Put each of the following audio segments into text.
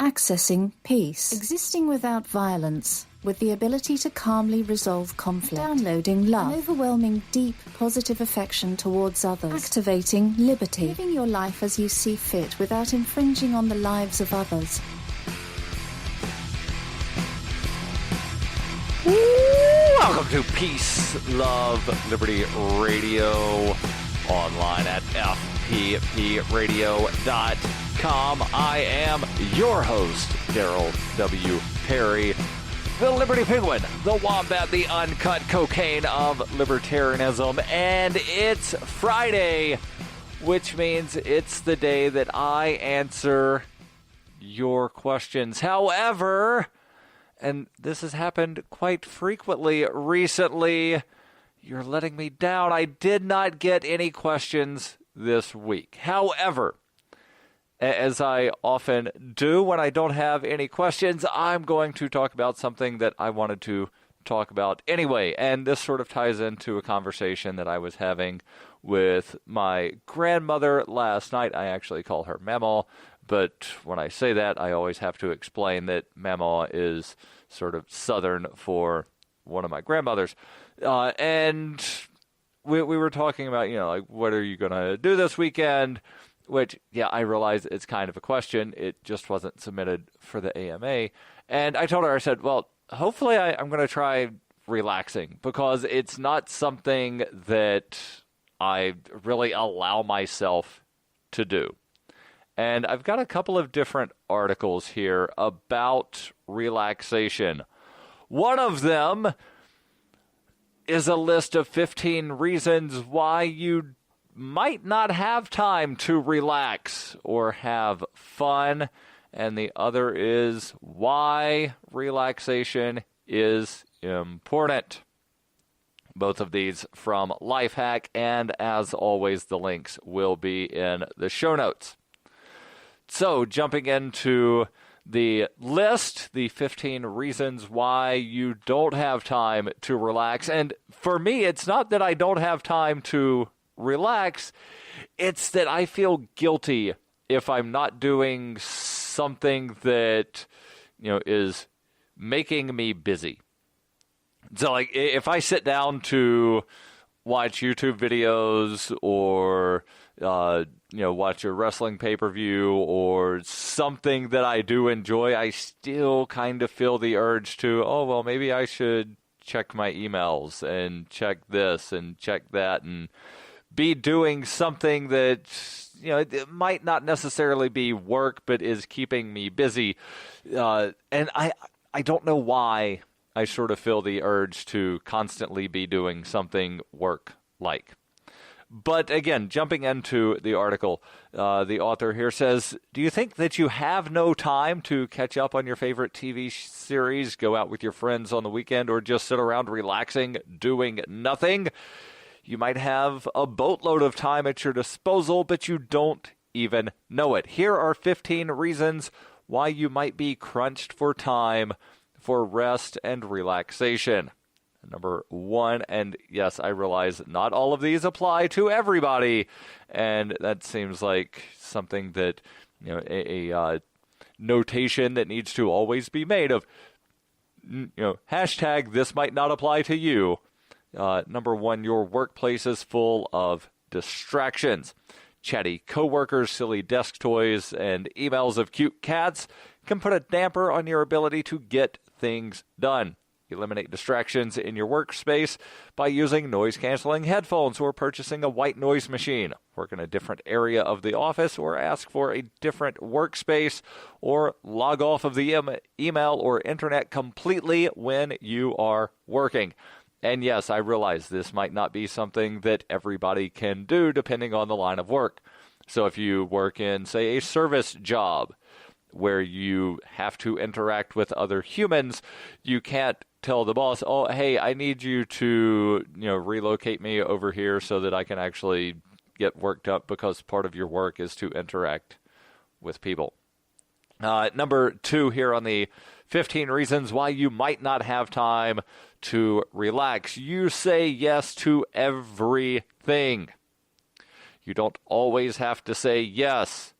Accessing peace. Existing without violence, with the ability to calmly resolve conflict. Downloading love. An overwhelming, deep, positive affection towards others. Activating liberty. Living your life as you see fit without infringing on the lives of others. Welcome to Peace, Love, Liberty Radio, online at fppradio.com. I am your host, Darryl W. Perry, the Liberty Penguin, the Wombat, the uncut cocaine of libertarianism, and it's Friday, which means it's the day that I answer your questions. However, and this has happened quite frequently recently, you're letting me down. I did not get any questions this week. However, as I often do when I don't have any questions, I'm going to talk about something that I wanted to talk about anyway. And this sort of ties into a conversation that I was having with my grandmother last night. I actually call her Mama, but when I say that, I always have to explain that Mama is sort of Southern for one of my grandmothers. And we were talking about, like, what are you going to do this weekend? Which, yeah, I realize it's kind of a question. It just wasn't submitted for the AMA. And I told her, I said, well, hopefully I'm going to try relaxing, because it's not something that I really allow myself to do. And I've got a couple of different articles here about relaxation. One of them is a list of 15 reasons why you might not have time to relax or have fun. And the other is why relaxation is important. Both of these from Lifehack, and as always, the links will be in the show notes. So, jumping into the list, the 15 reasons why you don't have time to relax. And for me, it's not that I don't have time to relax, it's that I feel guilty if I'm not doing something that, is making me busy. So, like, if I sit down to watch YouTube videos or watch a wrestling pay-per-view or something that I do enjoy, I still kind of feel the urge to, maybe I should check my emails and check this and check that and be doing something that, it might not necessarily be work, but is keeping me busy. And I don't know why I sort of feel the urge to constantly be doing something work-like. But again, jumping into the article, the author here says, do you think that you have no time to catch up on your favorite TV series, go out with your friends on the weekend, or just sit around relaxing, doing nothing? You might have a boatload of time at your disposal, but you don't even know it. Here are 15 reasons why you might be crunched for time for rest and relaxation. Number one, and yes, I realize not all of these apply to everybody, and that seems like something that, a notation that needs to always be made of, hashtag this might not apply to you. Number one, your workplace is full of distractions. Chatty coworkers, silly desk toys, and emails of cute cats can put a damper on your ability to get things done. Eliminate distractions in your workspace by using noise-canceling headphones or purchasing a white noise machine. Work in a different area of the office or ask for a different workspace, or log off of the email or internet completely when you are working. And yes, I realize this might not be something that everybody can do depending on the line of work. So if you work in, say, a service job where you have to interact with other humans, you can't tell the boss, oh, hey, I need you to, relocate me over here so that I can actually get worked up, because part of your work is to interact with people. Number two here on the 15 reasons why you might not have time to relax. You say yes to everything. You don't always have to say yes.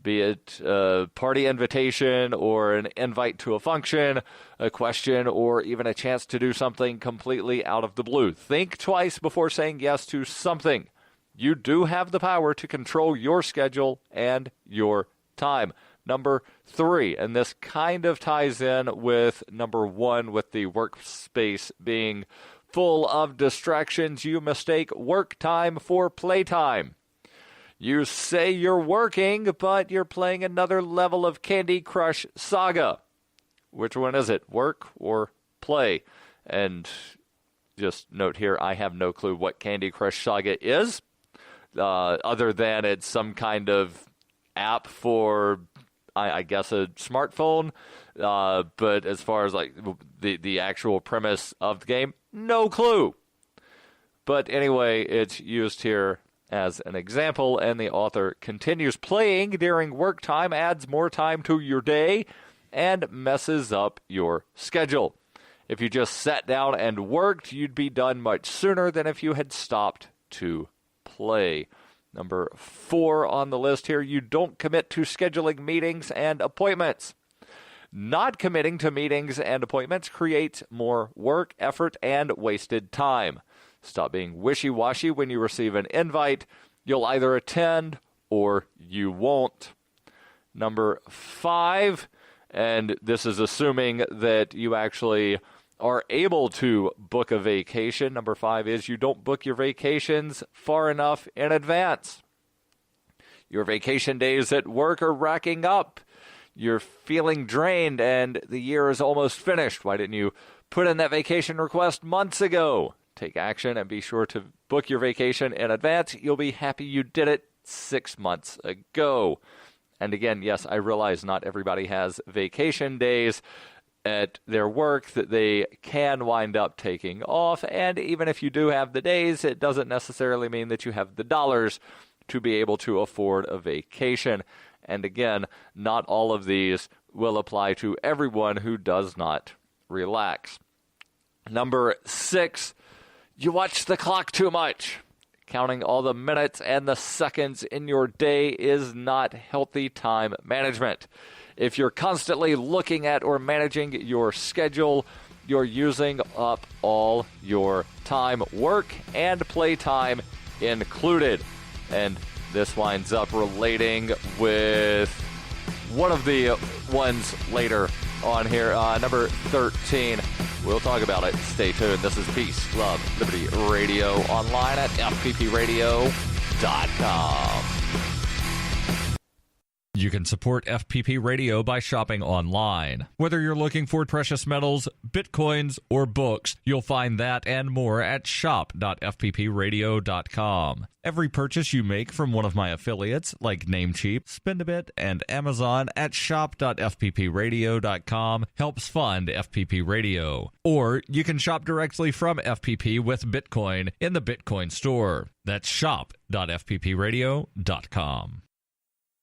be it a party invitation or an invite to a function, a question, or even a chance to do something completely out of the blue. Think twice before saying yes to something. You do have the power to control your schedule and your time. Number 3, and this kind of ties in with number 1 with the workspace being full of distractions. You mistake work time for playtime. You say you're working, but you're playing another level of Candy Crush Saga. Which one is it, work or play? And just note here, I have no clue what Candy Crush Saga is, other than it's some kind of app for, I guess, a smartphone. But as far as like the actual premise of the game, no clue. But anyway, it's used here as an example, and the author continues, playing during work time adds more time to your day and messes up your schedule. If you just sat down and worked, you'd be done much sooner than if you had stopped to play. Number 4 on the list here, you don't commit to scheduling meetings and appointments. Not committing to meetings and appointments creates more work, effort, and wasted time. Stop being wishy-washy when you receive an invite. You'll either attend or you won't. Number 5, and this is assuming that you actually are able to book a vacation. Number 5 is you don't book your vacations far enough in advance. Your vacation days at work are racking up. You're feeling drained and the year is almost finished. Why didn't you put in that vacation request months ago? Take action and be sure to book your vacation in advance. You'll be happy you did it 6 months ago. And again, yes, I realize not everybody has vacation days at their work that they can wind up taking off. And even if you do have the days, it doesn't necessarily mean that you have the dollars to be able to afford a vacation. And again, not all of these will apply to everyone who does not relax. Number 6, you watch the clock too much. Counting all the minutes and the seconds in your day is not healthy time management. If you're constantly looking at or managing your schedule, you're using up all your time, work and play time included. And this winds up relating with one of the ones later on here, number 13. We'll talk about it. Stay tuned. This is Peace, Love, Liberty Radio, online at fppradio.com. You can support FPP Radio by shopping online. Whether you're looking for precious metals, bitcoins, or books, you'll find that and more at shop.fppradio.com. Every purchase you make from one of my affiliates, like Namecheap, Spendabit, and Amazon at shop.fppradio.com helps fund FPP Radio. Or you can shop directly from FPP with Bitcoin in the Bitcoin store. That's shop.fppradio.com.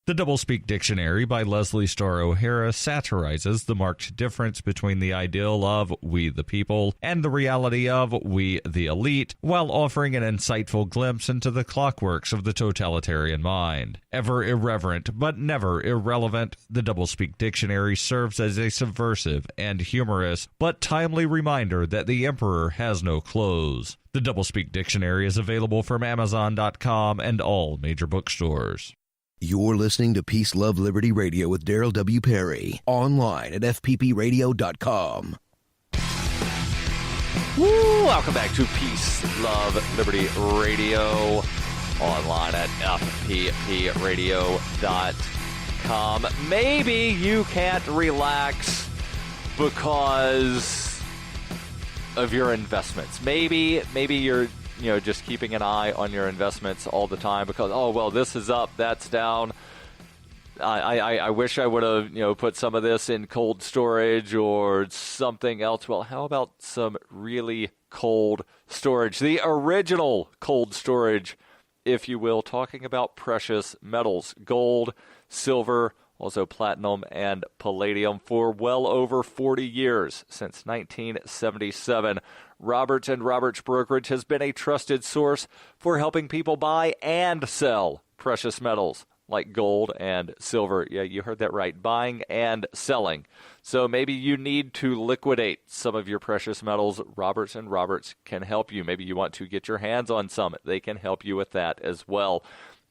The Doublespeak Dictionary by Leslie Starr O'Hara satirizes the marked difference between the ideal of we the people and the reality of we the elite, while offering an insightful glimpse into the clockworks of the totalitarian mind. Ever irreverent but never irrelevant, the Doublespeak Dictionary serves as a subversive and humorous but timely reminder that the emperor has no clothes. The Doublespeak Dictionary is available from Amazon.com and all major bookstores. You're listening to Peace, Love, Liberty Radio with Darryl W. Perry, online at fppradio.com. Woo! Welcome back to Peace, Love, Liberty Radio, online at fppradio.com. Maybe you can't relax because of your investments. Maybe you're just keeping an eye on your investments all the time because, oh, well, this is up, that's down. I wish I would have, put some of this in cold storage or something else. Well, how about some really cold storage? The original cold storage, if you will, talking about precious metals, gold, silver, also platinum and palladium for well over 40 years, since 1977. Roberts & Roberts Brokerage has been a trusted source for helping people buy and sell precious metals like gold and silver. Yeah, you heard that right. Buying and selling. So maybe you need to liquidate some of your precious metals. Roberts & Roberts can help you. Maybe you want to get your hands on some. They can help you with that as well.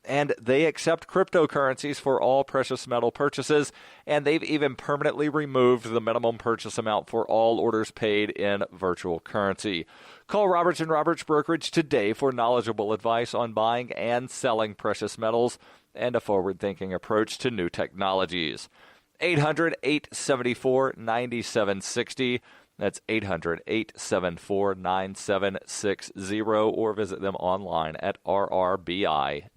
And they accept cryptocurrencies for all precious metal purchases, and they've even permanently removed the minimum purchase amount for all orders paid in virtual currency. Call Roberts & Roberts Brokerage today for knowledgeable advice on buying and selling precious metals and a forward-thinking approach to new technologies. 800-874-9760. That's 800-874-9760, or visit them online at rrbi.co.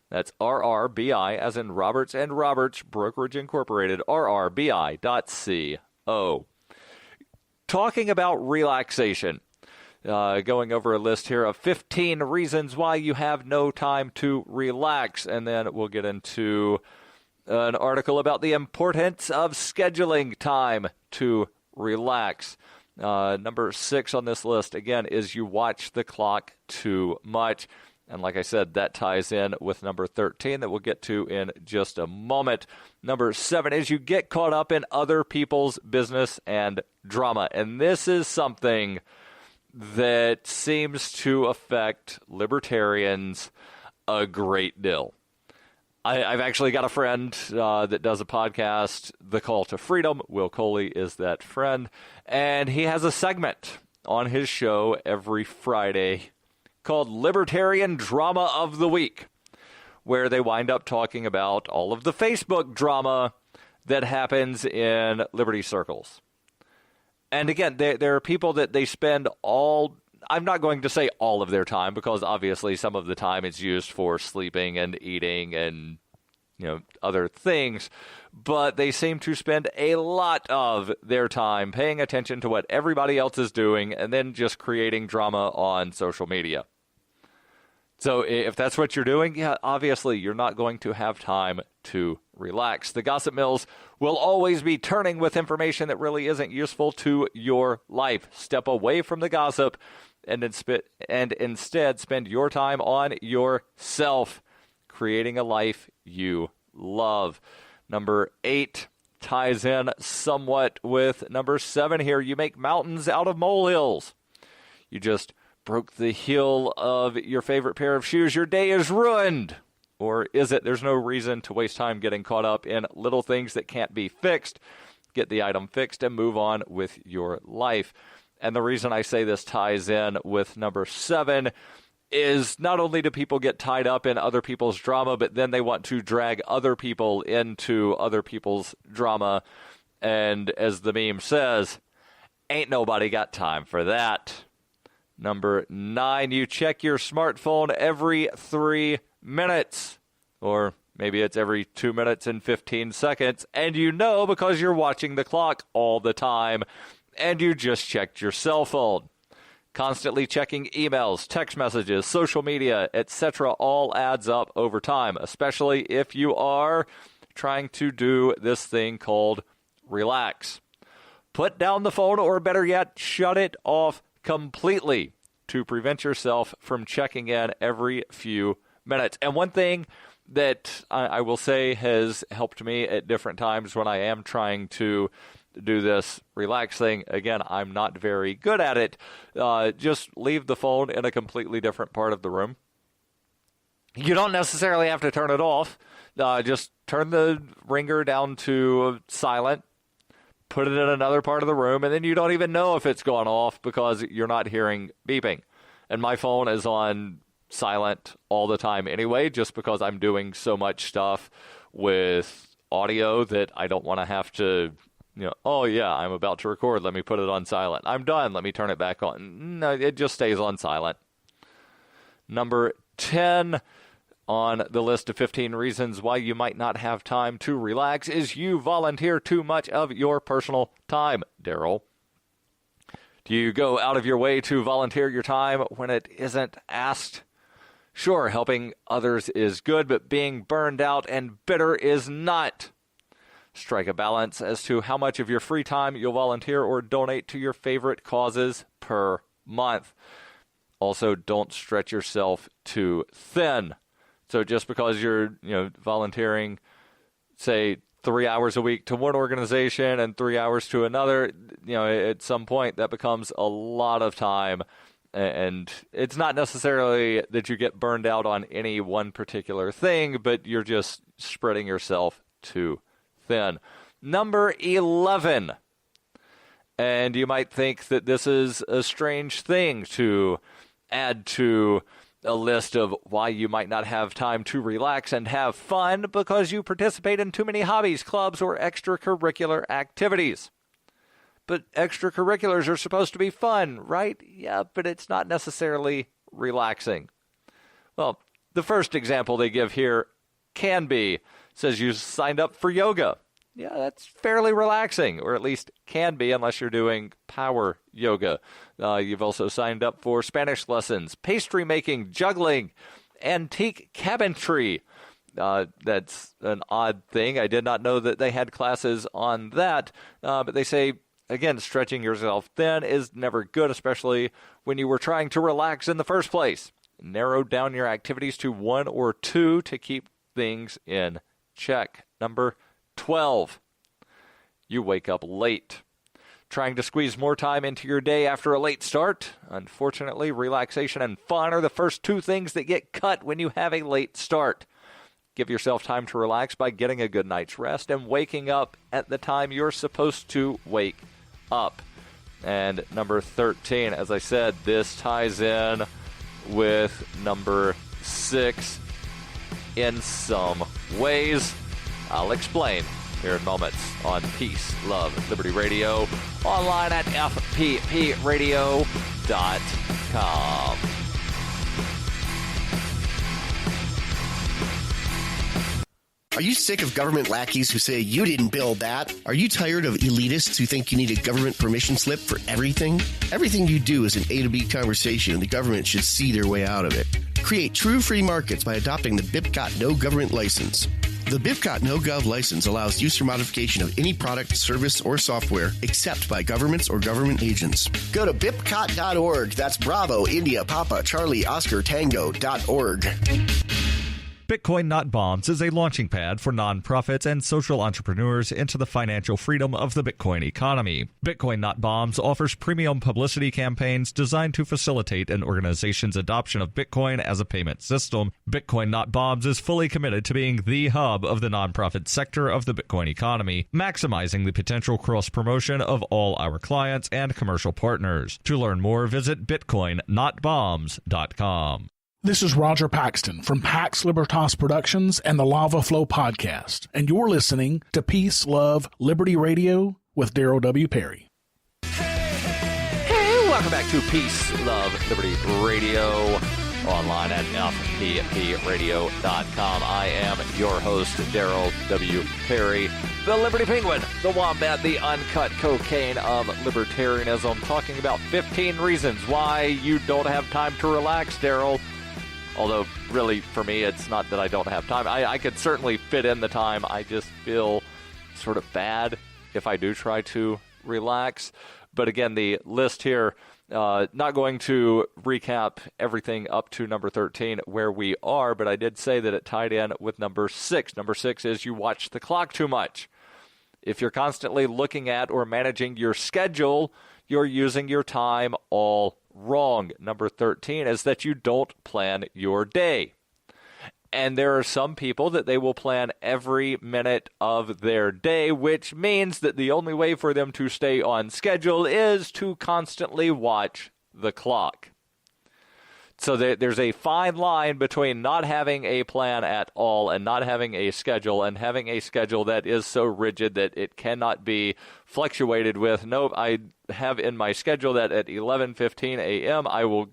That's RRBI, as in Roberts & Roberts Brokerage Incorporated, rrbi.co. Talking about relaxation, going over a list here of 15 reasons why you have no time to relax, and then we'll get into an article about the importance of scheduling time to relax. Number 6 on this list, again, is you watch the clock too much. And like I said, that ties in with number 13 that we'll get to in just a moment. Number 7 is you get caught up in other people's business and drama. And this is something that seems to affect libertarians a great deal. I've actually got a friend that does a podcast, The Call to Freedom. Will Coley is that friend. And he has a segment on his show every Friday called Libertarian Drama of the Week, where they wind up talking about all of the Facebook drama that happens in liberty circles. And again, there are people that they spend I'm not going to say all of their time, because obviously some of the time is used for sleeping and eating and, other things, but they seem to spend a lot of their time paying attention to what everybody else is doing and then just creating drama on social media. So if that's what you're doing, yeah, obviously you're not going to have time to relax. The gossip mills will always be turning with information that really isn't useful to your life. Step away from the gossip and instead spend your time on yourself, creating a life you love. Number 8 ties in somewhat with number 7 here. You make mountains out of molehills. You just broke the heel of your favorite pair of shoes. Your day is ruined. Or is it? There's no reason to waste time getting caught up in little things that can't be fixed. Get the item fixed and move on with your life. And the reason I say this ties in with number 7 is not only do people get tied up in other people's drama, but then they want to drag other people into other people's drama. And as the meme says, ain't nobody got time for that. Number 9, you check your smartphone every 3 minutes. Or maybe it's every 2 minutes and 15 seconds. And because you're watching the clock all the time. And you just checked your cell phone. Constantly checking emails, text messages, social media, etc. all adds up over time, especially if you are trying to do this thing called relax. Put down the phone, or better yet, shut it off completely to prevent yourself from checking in every few minutes. And one thing that I will say has helped me at different times when I am trying to do this relax thing. Again, I'm not very good at it. Just leave the phone in a completely different part of the room. You don't necessarily have to turn it off. Just turn the ringer down to silent, put it in another part of the room, and then you don't even know if it's gone off because you're not hearing beeping. And my phone is on silent all the time anyway, just because I'm doing so much stuff with audio that I don't want to have to oh yeah, I'm about to record, let me put it on silent. I'm done, let me turn it back on. No, it just stays on silent. Number 10 on the list of 15 reasons why you might not have time to relax is you volunteer too much of your personal time. Darryl, do you go out of your way to volunteer your time when it isn't asked? Sure, helping others is good, but being burned out and bitter is not. Strike a balance as to how much of your free time you'll volunteer or donate to your favorite causes per month. Also, don't stretch yourself too thin. So just because you're, volunteering, say, 3 hours a week to one organization and 3 hours to another, at some point that becomes a lot of time. And it's not necessarily that you get burned out on any one particular thing, but you're just spreading yourself too thin. Number 11. And you might think that this is a strange thing to add to a list of why you might not have time to relax and have fun because you participate in too many hobbies, clubs, or extracurricular activities. But extracurriculars are supposed to be fun, right? Yeah, but it's not necessarily relaxing. Well, the first example they give here can be, says you signed up for yoga. Yeah, that's fairly relaxing, or at least can be unless you're doing power yoga. You've also signed up for Spanish lessons, pastry making, juggling, antique cabinetry. That's an odd thing. I did not know that they had classes on that, but they say, again, stretching yourself thin is never good, especially when you were trying to relax in the first place. Narrow down your activities to 1 or 2 to keep things in check. Number 12, you wake up late. Trying to squeeze more time into your day after a late start. Unfortunately, relaxation and fun are the first 2 things that get cut when you have a late start. Give yourself time to relax by getting a good night's rest and waking up at the time you're supposed to wake up. And number 13, as I said, this ties in with number 6 in some ways. I'll explain here in moments on Peace, Love, Liberty Radio, online at fppradio.com. Are you sick of government lackeys who say you didn't build that? Are you tired of elitists who think you need a government permission slip for everything? Everything you do is an A to B conversation, and the government should see their way out of it. Create true free markets by adopting the BIPCOT No Government License. The BIPCOT No Gov license allows use or modification of any product, service, or software except by governments or government agents. Go to BIPCOT.org. That's Bravo, India, Papa, Charlie, Oscar, Tango.org. Bitcoin Not Bombs is a launching pad for nonprofits and social entrepreneurs into the financial freedom of the Bitcoin economy. Bitcoin Not Bombs offers premium publicity campaigns designed to facilitate an organization's adoption of Bitcoin as a payment system. Bitcoin Not Bombs is fully committed to being the hub of the nonprofit sector of the Bitcoin economy, maximizing the potential cross-promotion of all our clients and commercial partners. To learn more, visit bitcoinnotbombs.com. This is Roger Paxton from Pax Libertas Productions and the Lava Flow Podcast, and you're listening to Peace, Love, Liberty Radio with Darryl W. Perry. Hey, welcome back to Peace, Love, Liberty Radio, online at fppradio.com. I am your host, Darryl W. Perry, the Liberty Penguin, the Wombat, the uncut cocaine of libertarianism, talking about 15 reasons why you don't have time to relax, Darryl. Although, really, for me, it's not that I don't have time. I could certainly fit in the time. I just feel sort of bad if I do try to relax. But again, the list here, not going to recap everything up to number 13 where we are, but I did say that it tied in with number 6. Number 6 is you watch the clock too much. If you're constantly looking at or managing your schedule, you're using your time all wrong. Number 13 is that you don't plan your day. And there are some people that they will plan every minute of their day, which means that the only way for them to stay on schedule is to constantly watch the clock. So there's a fine line between not having a plan at all and not having a schedule, and having a schedule that is so rigid that it cannot be fluctuated with. Nope, I have in my schedule that at 11:15 a.m. I will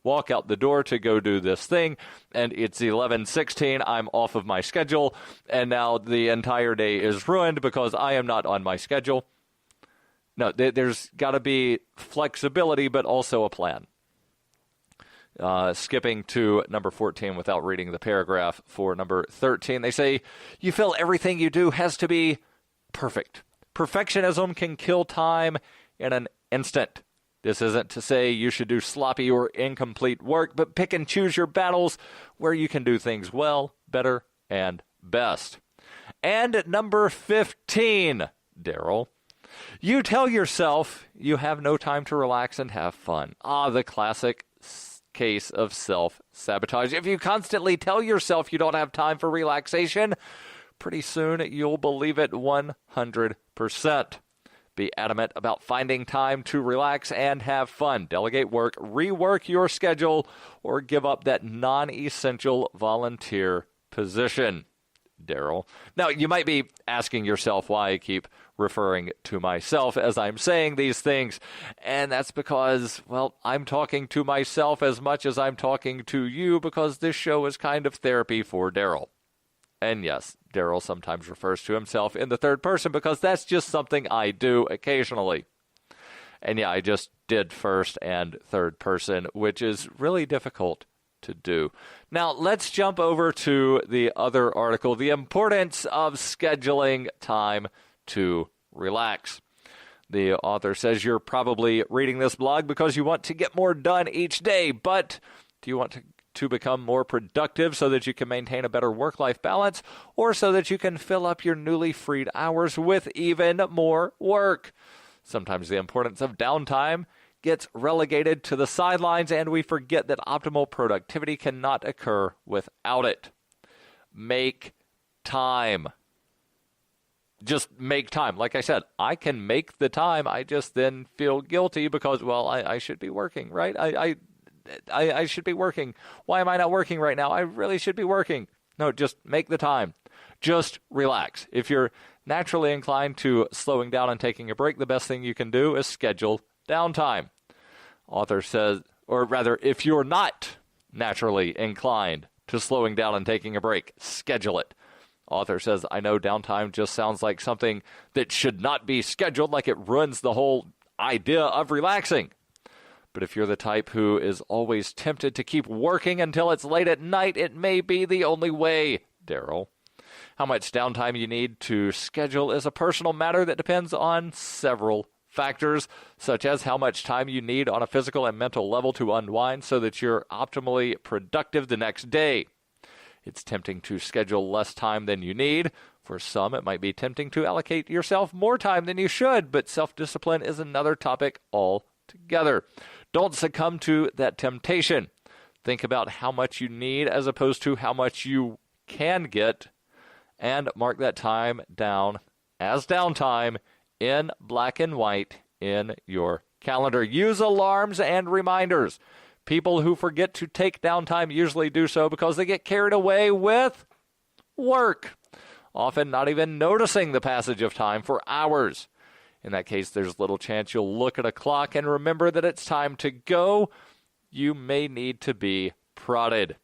walk out the door to go do this thing, and it's 11:16, I'm off of my schedule, and now the entire day is ruined because I am not on my schedule. No, there's got to be flexibility, but also a plan. Skipping to number 14 without reading the paragraph for number 13, they say, you feel everything you do has to be perfect. Perfectionism can kill time in an instant. This isn't to say you should do sloppy or incomplete work, but pick and choose your battles where you can do things well, better, and best. And at number 15, Darryl, you tell yourself you have no time to relax and have fun. The classic case of self-sabotage. If you constantly tell yourself you don't have time for relaxation, pretty soon you'll believe it 100%. Be adamant about finding time to relax and have fun. Delegate work, rework your schedule, or give up that non-essential volunteer position. Darryl. Now, you might be asking yourself why I keep referring to myself as I'm saying these things, and that's because, well, I'm talking to myself as much as I'm talking to you, because this show is kind of therapy for Darryl. And yes, Darryl sometimes refers to himself in the third person because that's just something I do occasionally. And yeah, I just did first and third person, which is really difficult to do. Now, let's jump over to the other article, the importance of scheduling time to relax. The author says you're probably reading this blog because you want to get more done each day, but do you want to become more productive so that you can maintain a better work-life balance, or so that you can fill up your newly freed hours with even more work? Sometimes the importance of downtime gets relegated to the sidelines, and we forget that optimal productivity cannot occur without it. Make time. Just make time. Like I said, I can make the time. I just then feel guilty because, well, I should be working, right? I should be working. Why am I not working right now? I really should be working. No, just make the time. Just relax. If you're naturally inclined to slowing down and taking a break, the best thing you can do is schedule downtime. Author says, or rather, if you're not naturally inclined to slowing down and taking a break, schedule it. Author says, I know downtime just sounds like something that should not be scheduled, like it ruins the whole idea of relaxing. But if you're the type who is always tempted to keep working until it's late at night, it may be the only way, Darryl. How much downtime you need to schedule is a personal matter that depends on several factors, such as how much time you need on a physical and mental level to unwind so that you're optimally productive the next day. It's tempting to schedule less time than you need. For some, it might be tempting to allocate yourself more time than you should, but self-discipline is another topic altogether. Don't succumb to that temptation. Think about how much you need as opposed to how much you can get, and mark that time down as downtime in black and white in your calendar. Use alarms and reminders. People who forget to take downtime usually do so because they get carried away with work, often not even noticing the passage of time for hours. In that case, there's little chance you'll look at a clock and remember that it's time to go. You may need to be prodded.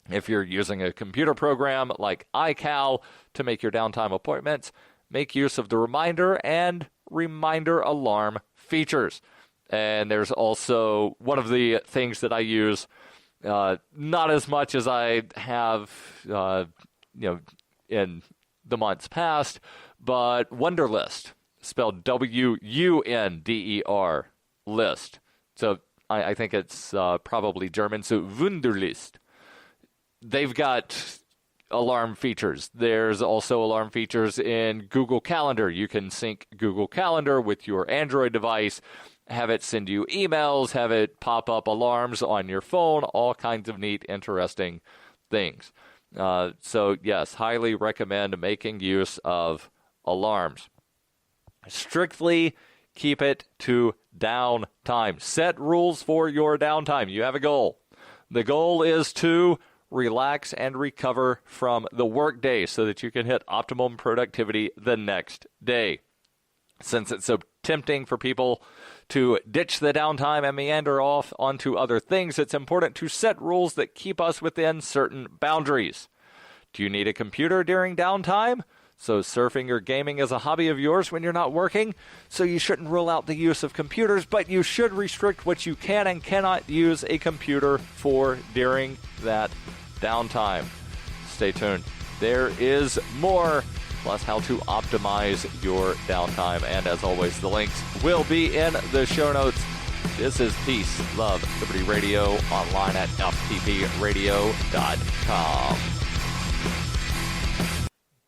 If you're using a computer program like iCal to make your downtime appointments, make use of the reminder and reminder alarm features. And there's also one of the things that I use, not as much as I have, in the months past, but Wunderlist, spelled W-U-N-D-E-R, list. So I think it's probably German, so Wunderlist. They've got alarm features. There's also alarm features in Google Calendar. You can sync Google Calendar with your Android device, have it send you emails, have it pop up alarms on your phone, all kinds of neat, interesting things. So, yes, highly recommend making use of alarms. Strictly keep it to downtime. Set rules for your downtime. You have a goal. The goal is to relax and recover from the workday so that you can hit optimum productivity the next day. Since it's so tempting for people to ditch the downtime and meander off onto other things, it's important to set rules that keep us within certain boundaries. Do you need a computer during downtime? So surfing or gaming is a hobby of yours when you're not working, so you shouldn't rule out the use of computers, but you should restrict what you can and cannot use a computer for during that downtime. Stay tuned. There is more, plus how to optimize your downtime. And as always, the links will be in the show notes. This is Peace, Love, Liberty Radio, online at fppradio.com.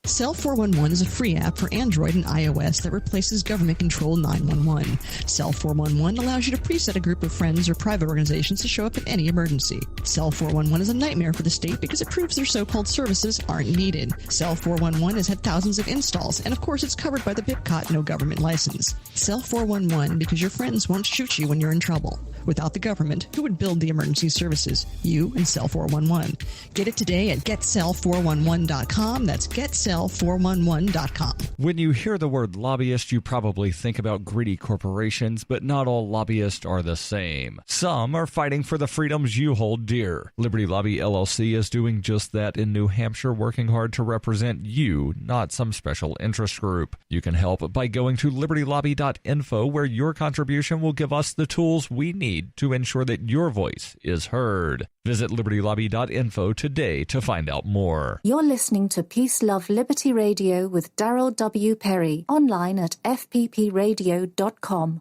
Cell 411 is a free app for Android and iOS that replaces government-controlled 911. Cell 411 allows you to preset a group of friends or private organizations to show up in any emergency. Cell 411 is a nightmare for the state because it proves their so-called services aren't needed. Cell 411 has had thousands of installs, and of course it's covered by the BIPCOT no government license. Cell 411 because your friends won't shoot you when you're in trouble. Without the government, who would build the emergency services? You and Cell 411. Get it today at getcell411.com. That's getcell411.com. When you hear the word lobbyist, you probably think about greedy corporations, but not all lobbyists are the same. Some are fighting for the freedoms you hold dear. Liberty Lobby LLC is doing just that in New Hampshire, working hard to represent you, not some special interest group. You can help by going to libertylobby.info, where your contribution will give us the tools we need to ensure that your voice is heard. Visit libertylobby.info today to find out more. You're listening to Peace, Love, Liberty Radio with Darryl W. Perry, online at fppradio.com.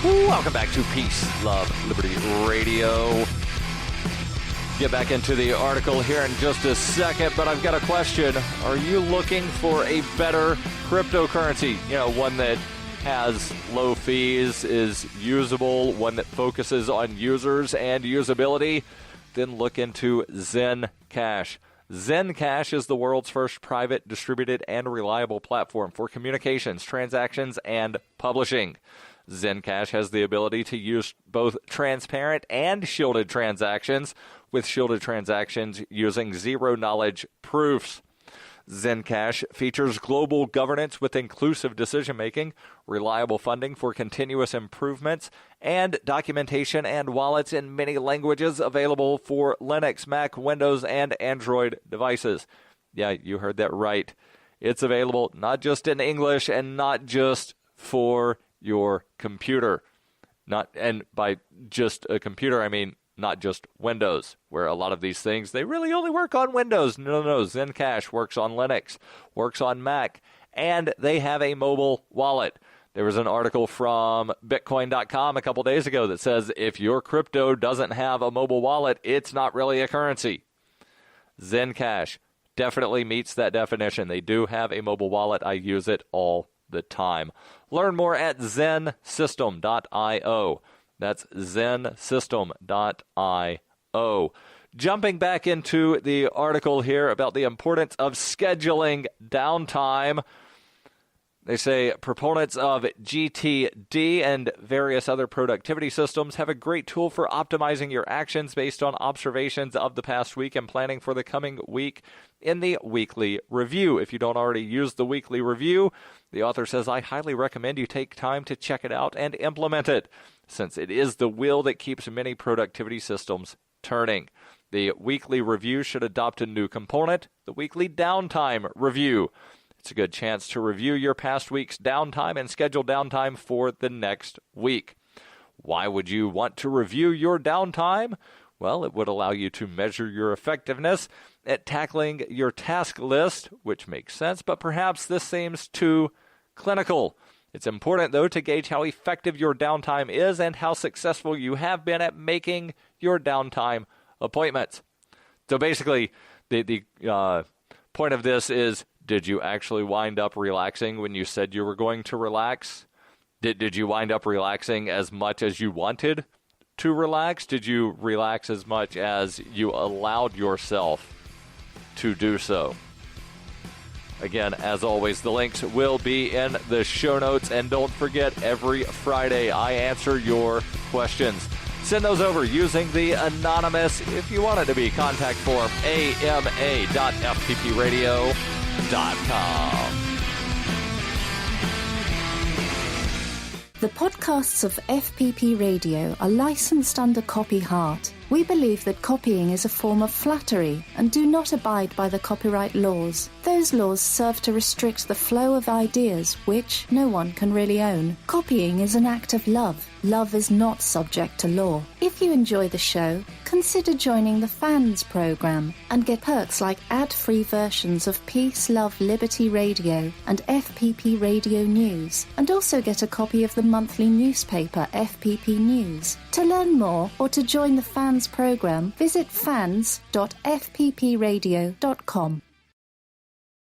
Welcome back to Peace, Love, Liberty Radio. Get back into the article here in just a second, but I've got a question. Are you looking for a better cryptocurrency? You know, one that has low fees, is usable, one that focuses on users and usability? Then look into Zencash. Zencash is the world's first private, distributed, and reliable platform for communications, transactions, and publishing. Zencash has the ability to use both transparent and shielded transactions, with shielded transactions using zero-knowledge proofs. Zencash features global governance with inclusive decision-making, reliable funding for continuous improvements, and documentation and wallets in many languages available for Linux, Mac, Windows, and Android devices. Yeah, you heard that right. It's available not just in English and not just for your computer. And by just a computer, I mean not just Windows, where a lot of these things, they really only work on Windows. No. Zencash works on Linux, works on Mac, and they have a mobile wallet. There was an article from Bitcoin.com a couple days ago that says if your crypto doesn't have a mobile wallet, it's not really a currency. Zencash definitely meets that definition. They do have a mobile wallet. I use it all the time. Learn more at zensystem.io. That's zensystem.io. Jumping back into the article here about the importance of scheduling downtime. They say proponents of GTD and various other productivity systems have a great tool for optimizing your actions based on observations of the past week and planning for the coming week in the weekly review. If you don't already use the weekly review, the author says, I highly recommend you take time to check it out and implement it, since it is the wheel that keeps many productivity systems turning. The weekly review should adopt a new component, the weekly downtime review. It's a good chance to review your past week's downtime and schedule downtime for the next week. Why would you want to review your downtime? Well, it would allow you to measure your effectiveness at tackling your task list, which makes sense, but perhaps this seems too clinical. It's important, though, to gauge how effective your downtime is and how successful you have been at making your downtime appointments. So basically, the point of this is, did you actually wind up relaxing when you said you were going to relax? Did you wind up relaxing as much as you wanted to relax? Did you relax as much as you allowed yourself to do so? Again, as always, the links will be in the show notes. And don't forget, every Friday I answer your questions. Send those over using the anonymous, if you want it to be, contact form, ama.fppradio.com. The podcasts of FPP Radio are licensed under Copy Heart, We believe that copying is a form of flattery and do not abide by the copyright laws. Those laws serve to restrict the flow of ideas which no one can really own. Copying is an act of love. Love is not subject to law. If you enjoy the show, consider joining the Fans program and get perks like ad-free versions of Peace, Love, Liberty Radio and FPP Radio News, and also get a copy of the monthly newspaper FPP News. To learn more or to join the Fans program, visit fans.fppradio.com.